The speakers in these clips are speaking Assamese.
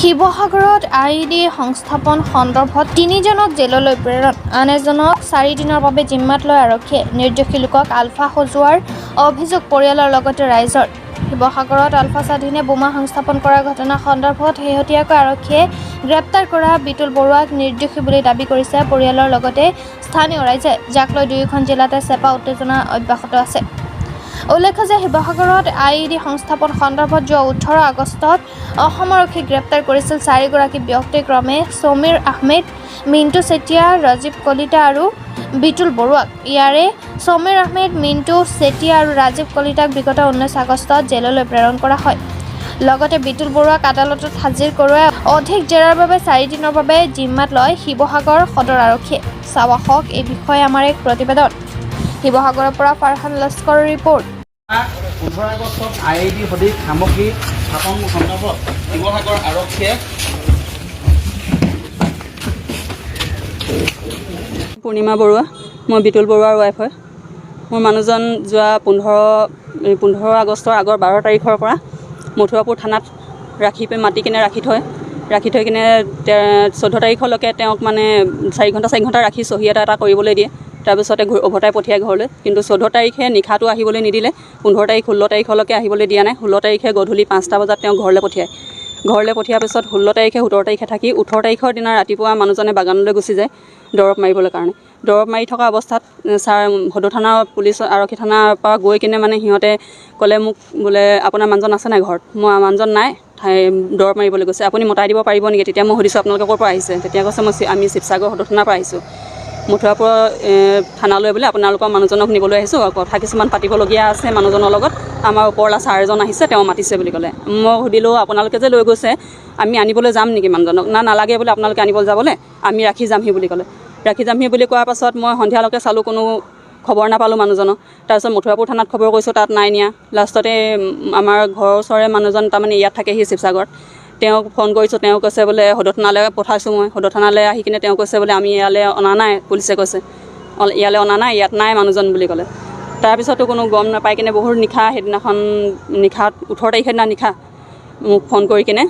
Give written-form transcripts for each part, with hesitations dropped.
শিৱসাগৰত IED সংস্থাপন সন্দৰ্ভত 3জনক জেললৈ প্ৰেৰণ, আন এজনক 4 দিনৰ বাবে জিম্মাত লৈ আৰক্ষীয়ে নিৰ্দোষী লোকক আলফা সজোৱাৰ অভিযোগ পৰিয়ালৰ লগতে ৰাইজৰ। শিৱসাগৰত আলফা স্বাধীনে বোমা সংস্থাপন কৰাৰ ঘটনা সন্দৰ্ভত শেহতীয়াকৈ আৰক্ষীয়ে গ্ৰেপ্তাৰ কৰা বিতুল বৰুৱাক নিৰ্দোষী বুলি দাবী কৰিছে পৰিয়ালৰ লগতে স্থানীয় ৰাইজে, যাক লৈ দুয়োখন জিলাতে চেপা উত্তেজনা অব্যাহত আছে। উল্লেখ্য যে শিৱসাগৰত IED সংস্থাপন সন্দৰ্ভত যোৱা 18 আগষ্টত অসম আৰক্ষীয়ে গ্ৰেপ্তাৰ কৰিছিল 4গৰাকী ব্যক্তি ক্ৰমে সমীৰ আহমেদ, মিণ্টু চেতিয়া, ৰাজীৱ কলিতা আৰু বিতুল বৰুৱাক। ইয়াৰে সমীৰ আহমেদ, মিণ্টু চেতিয়া আৰু ৰাজীৱ কলিতাক বিগত 19 আগষ্টত জেললৈ প্ৰেৰণ কৰা হয়। লগতে বিতুল বৰুৱাক আদালতত হাজিৰ কৰোৱাই অধিক জেৰাৰ বাবে 4 দিনৰ বাবে জিম্মাত লয় শিৱসাগৰ সদৰ আৰক্ষীয়ে। চাওক এই বিষয়ে আমাৰ এক প্ৰতিবেদন। শিৱসাগৰৰ পৰা ফাৰহান লস্কৰৰ ৰিপৰ্ট। 15 আগষ্টত IED সদৃশ সামগ্ৰী স্থাপন সন্দৰ্ভত শিৱসাগৰ আৰক্ষীয়ে পূৰ্ণিমা বৰুৱা, মই বিতুল বৰুৱাৰ ৱাইফ হয়। মোৰ মানুহজন যোৱা 15 আগষ্টৰ আগৰ 12 তাৰিখৰ পৰা মথুৰাপুৰ থানাত মাতি কিনে ৰাখি থৈ কিনে 14 তাৰিখলৈকে তেওঁক মানে 4 ঘণ্টা ৰাখি চহী এটা কৰিবলৈ দিয়ে। তাৰপিছতে উভতাই পঠিয়াই ঘৰলৈ। কিন্তু 14 তাৰিখে নিশাটো আহিবলৈ নিদিলে, 15 তাৰিখ 16 তাৰিখলৈকে আহিবলৈ দিয়া নাই। 16 তাৰিখে গধূলি 5টা বজাত তেওঁক ঘৰলৈ পঠিয়াৰ পিছত 16 তাৰিখে 17 তাৰিখে থাকি 18 তাৰিখৰ দিনা ৰাতিপুৱা মানুহজনে বাগানলৈ গুচি যায় দৰৱ মাৰিবলৈ কাৰণে। দৰৱ মাৰি থকা অৱস্থাত সদৰ থানা পুলিচ আৰক্ষী থানাৰ পৰা গৈ কিনে মানে সিহঁতে ক'লে মোক বোলে আপোনাৰ মানুহজন আছে নাই ঘৰত? মই মানুহজন নাই, দৰৱ মাৰিবলৈ গৈছে, আপুনি মতাই দিব পাৰিব নেকি? তেতিয়া মই সুধিছোঁ আপোনালোকে ক'ৰ পৰা আহিছে? তেতিয়া কৈছে আমি শিৱসাগৰ সদৰ থানাৰ পৰা আহিছোঁ, মথুৰাপুৰ থানালৈ বোলে আপোনালোকৰ মানুহজনক নিবলৈ আহিছোঁ, কথা কিছুমান পাতিবলগীয়া আছে মানুহজনৰ লগত, আমাৰ ওপৰলা ছাৰ এজন আহিছে, তেওঁ মাতিছে বুলি ক'লে। মই সুধিলোঁ আপোনালোকে যে লৈ গৈছে আমি আনিবলৈ যাম নেকি মানুহজনক? নালাগে বোলে আপোনালোকে আনিবলৈ যাবলৈ, আমি ৰাখি যামহি বুলি ক'লে। ৰাখি যামহি বুলি কোৱাৰ পাছত মই সন্ধিয়ালৈকে চালোঁ, কোনো খবৰ নাপালোঁ মানুহজনক। তাৰপিছত মথুৰাপুৰ থানাত খবৰ কৰিছোঁ, তাত নাই নিয়া। লাষ্টতে আমাৰ ঘৰৰ ওচৰৰে মানুহজন তাৰমানে ইয়াত থাকেহি শিৱসাগৰত, তেওঁক ফোন কৰিছোঁ, তেওঁ কৈছে বোলে সদৰ থানালৈ পঠাইছোঁ। মই সদৰ থানালৈ আহি কিনে তেওঁ কৈছে বোলে আমি ইয়ালৈ অনা নাই, পুলিচে কৈছে ইয়ালৈ অনা নাই, ইয়াত নাই মানুহজন বুলি ক'লে। তাৰপিছতো কোনো গম নাপাই কিনে বহুত নিশা 18 তাৰিখে দিনা নিশা মোক ফোন কৰি কিনে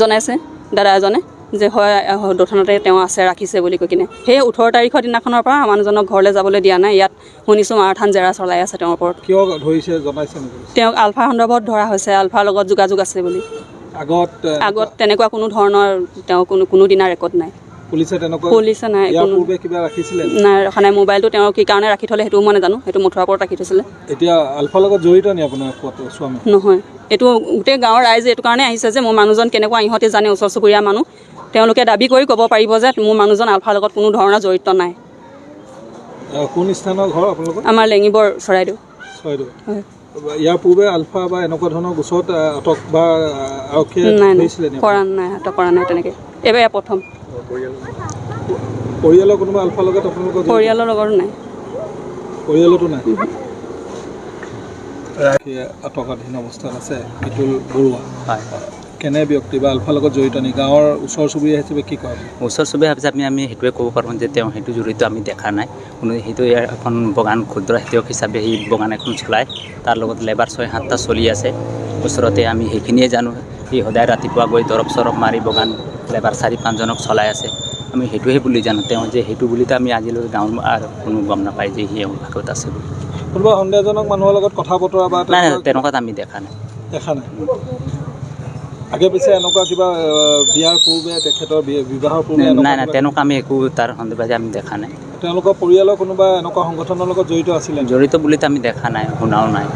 জনাইছে দাদা এজনে যে হয় সদৰ থানাতে তেওঁ আছে, ৰাখিছে বুলি কৈ কিনে। সেই 18 তাৰিখৰ দিনাখনৰ পৰা মানুহজনক ঘৰলৈ যাবলৈ দিয়া নাই। ইয়াত শুনিছোঁ মাৰথান জেৰা চলাই আছে তেওঁৰ ওপৰত। কিয় ধৰিছে জনাইছে নেকি? তেওঁক আলফা সন্দৰ্ভত ধৰা হৈছে, আলফাৰ লগত যোগাযোগ আছে বুলি। আগত তেনেকুৱা কোনো ধৰণৰ তেওঁ কোনো দিনা ৰেকৰ্ড নাই। পুলিচে নাই, নাই ৰখা নাই। মোবাইলটো তেওঁ কি কাৰণে ৰাখি থ'লে সেইটো মই নাজানো, সেইটো মথুৰাপুৰত ৰাখি থৈছিলে। এতিয়া আলফাৰ লগত জড়িত নি আপোনাৰ স্বামী? নহয়, এইটো গোটেই গাঁৱৰ ৰাইজে এইটো কাৰণে আহিছে যে মোৰ মানুহজন কেনেকুৱা, ইহঁতে জানে, ওচৰ চুবুৰীয়া মানুহ, তেওঁলোকে দাবী কৰি ক'ব পাৰিব যে মোৰ মানুহজন আলফাৰ লগত কোনো ধৰণৰ জড়িত নাই। কোন স্থানৰ ঘৰ আপোনালোকৰ? আমাৰ লেঙিবৰ চৰাইদেউ। হয়। ইয়াৰ পূৰ্বে আলফা বা এনেকুৱা ধৰণৰ গোচৰত আটক বা আৰক্ষীয়ে ধৰিছিলে নি? আটক কৰা নাই তেনেকৈ, এইবাৰ প্ৰথম। পৰিয়ালৰ কোনোবা আলফাৰ লগত আপোনালোকৰ? পৰিয়ালৰ লগতো নাই। পৰিয়ালতো নাই। আটকাধীন অৱস্থাত আছে বিতুল বৰুৱা। হয়। কেনে ব্যক্তি বা আলফাৰ লগত জড়িত নি? গাঁৱৰ ওচৰ চুবুৰীয়া হিচাপে কি কয়? ওচৰ চুবুৰীয়া হিচাপে আমি সেইটোৱে ক'ব পাৰোঁ যে তেওঁ সেইটো জড়িত আমি দেখা নাই। সেইটো এখন বাগান, ক্ষুদ্ৰ খেতিয়ক হিচাপে সেই বাগান এখন চলায়, তাৰ লগত লেবাৰ 6-7টা চলি আছে ওচৰতে। আমি সেইখিনিয়ে জানো, সি সদায় ৰাতিপুৱা গৈ দৰৱ চৰব মাৰি বাগান লেবাৰ 4-5জনক চলাই আছে। আমি সেইটোৱে বুলি জানো, তেওঁ যে সেইটো বুলিতো আমি আজিলৈকে গাঁৱৰ আৰু কোনো গম নাপায় যে সি ভাগত আছে বুলি। কোনোবা সন্দেহজনক মানুহৰ লগত কথা বতৰা বা নাই, তেনেকুৱাত আমি দেখা নাই। আগে পিছে এনেকুৱা কিবা বিয়াৰ পূৰ্বে তেখেতৰ বিবাহৰ পূৰ্বে? নাই, তেনেকুৱা আমি একো তাৰ সন্দেহবাদী আমি দেখা নাই। তেওঁলোকৰ পৰিয়ালৰ কোনোবা এনেকুৱা সংগঠনৰ লগত জড়িত আছিলে? জড়িত বুলিতো আমি দেখা নাই, শুনাও নাই।